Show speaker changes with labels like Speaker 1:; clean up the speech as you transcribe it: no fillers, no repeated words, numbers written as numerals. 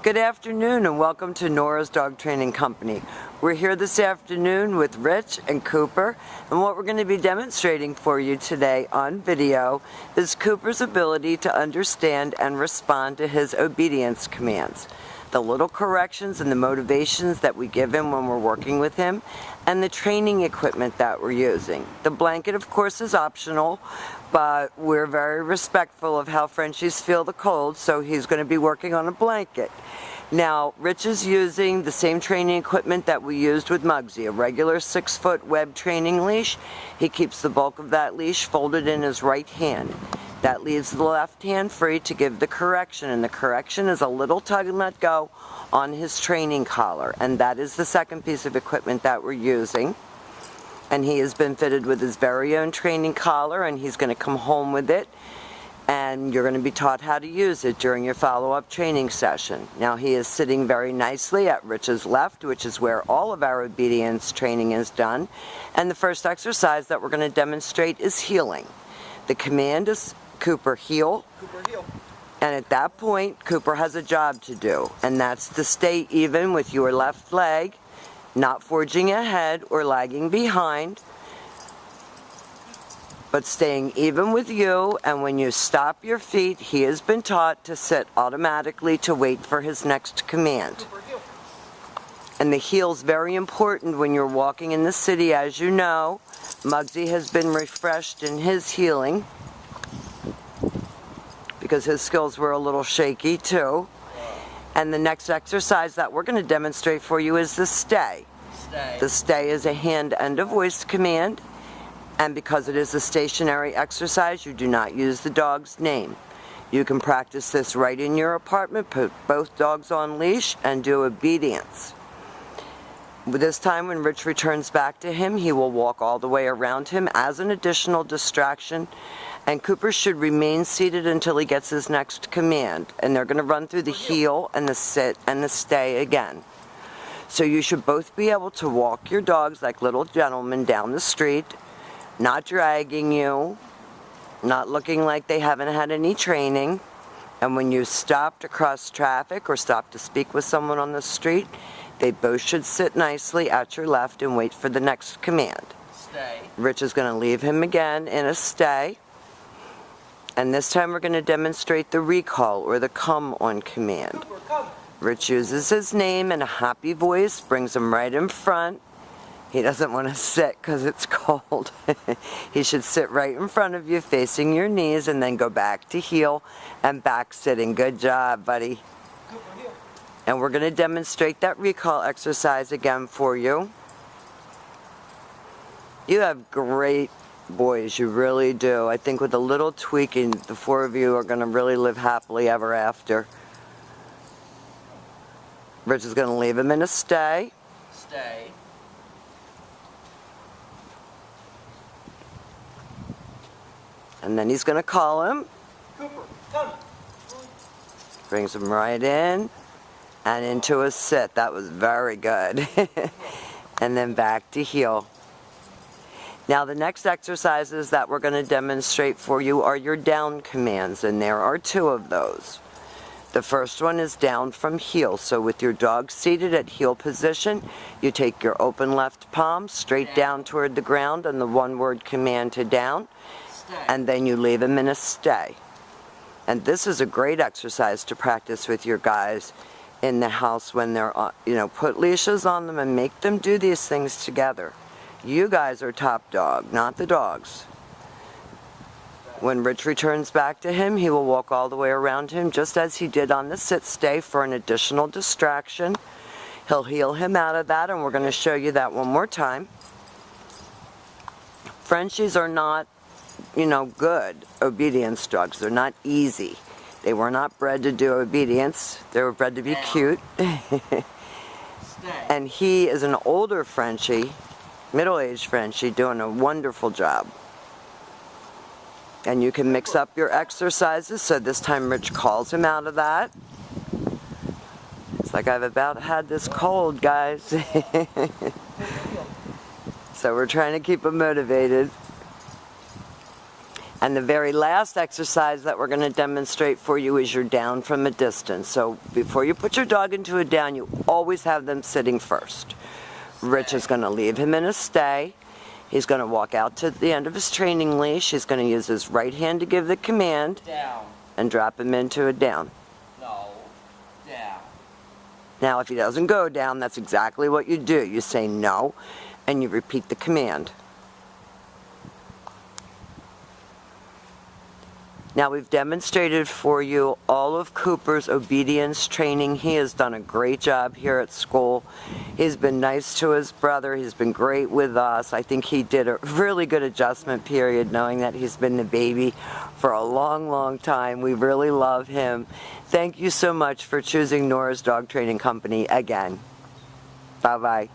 Speaker 1: Good afternoon and welcome to Nora's Dog Training Company. We're here this afternoon with Rich and Cooper, and what we're going to be demonstrating for you today on video is Cooper's ability to understand and respond to his obedience commands. The little corrections and the motivations that we give him when we're working with him, and the training equipment that we're using. The blanket, of course, is optional, but we're very respectful of how Frenchies feel the cold, so he's going to be working on a blanket. Now, Rich is using the same training equipment that we used with Muggsy, a regular 6-foot web training leash. He keeps the bulk of that leash folded in his right hand. That leaves the left hand free to give the correction, and the correction is a little tug and let go on his training collar, and that is the second piece of equipment that we're using. And he has been fitted with his very own training collar, and he's going to come home with it, and you're going to be taught how to use it during your follow-up training session. Now, he is sitting very nicely at Rich's left, which is where all of our obedience training is done, and the first exercise that we're going to demonstrate is heeling. The command is Cooper, heel.
Speaker 2: Cooper, heel.
Speaker 1: And at that point, Cooper has a job to do, and that's to stay even with your left leg, not forging ahead or lagging behind, but staying even with you. And when you stop your feet, he has been taught to sit automatically to wait for his next command.
Speaker 2: Cooper, heel.
Speaker 1: And the heel's very important when you're walking in the city. As you know, Muggsy has been refreshed in his heeling, because his skills were a little shaky too. And the next exercise that we're going to demonstrate for you is the stay. The stay is a hand and a voice command, and because it is a stationary exercise, you do not use the dog's name. You can practice this right in your apartment, put both dogs on leash, and do obedience. This time when Rich returns back to him, he will walk all the way around him as an additional distraction, and Cooper should remain seated until he gets his next command. And they're going to run through the heel and the sit and the stay again. So you should both be able to walk your dogs like little gentlemen down the street, not dragging you, not looking like they haven't had any training. And when you stop to cross traffic or stop to speak with someone on the street, they both should sit nicely at your left and wait for the next command.
Speaker 2: Stay.
Speaker 1: Rich is going to leave him again in a stay. And this time we're going to demonstrate the recall, or the come on command.
Speaker 2: Cooper, come.
Speaker 1: Rich uses his name in a happy voice, brings him right in front. He doesn't want to sit because it's cold. He should sit right in front of you, facing your knees, and then go back to heel and back sitting. Good job, buddy.
Speaker 2: Cooper, heel.
Speaker 1: And we're going to demonstrate that recall exercise again for you. You have great boys, you really do. I think with a little tweaking, the four of you are going to really live happily ever after. Rich is going to leave him in a stay.
Speaker 2: Stay.
Speaker 1: And then he's going to call him.
Speaker 2: Cooper, come.
Speaker 1: Brings him right in and into a sit. That was very good. And then back to heel. Now the next exercises that we're going to demonstrate for you are your down commands, and there are 2 of those. The first one is down from heel. So with your dog seated at heel position, you take your open left palm straight down toward the ground and the one-word command to down, and then you leave him in a stay. And this is a great exercise to practice with your guys in the house when they're, put leashes on them and make them do these things together. You guys are top dog, not the dogs. When Rich returns back to him, he will walk all the way around him, just as he did on the sit-stay, for an additional distraction. He'll heel him out of that, and we're going to show you that one more time. Frenchies are not, good obedience dogs. They're not easy. They were not bred to do obedience. They were bred to be cute. And he is an older Frenchie, middle-aged Frenchie, doing a wonderful job. And you can mix up your exercises. So this time Rich calls him out of that. It's like I've about had this cold, guys. So we're trying to keep him motivated. And And the very last exercise that we're going to demonstrate for you is your down from a distance. So before you put your dog into a down, you always have them sitting first. Rich is going to leave him in a stay. He's going to walk out to the end of his training leash. He's going to use his right hand to give the command.
Speaker 2: Down.
Speaker 1: And drop him into a down.
Speaker 2: No. Down.
Speaker 1: Now, if he doesn't go down, that's exactly what you do. You say no, and you repeat the command. Now, we've demonstrated for you all of Cooper's obedience training. He has done a great job here at school. He's been nice to his brother. He's been great with us. I think he did a really good adjustment period, knowing that he's been the baby for a long, long time. We really love him. Thank you so much for choosing Nora's Dog Training Company again. Bye-bye.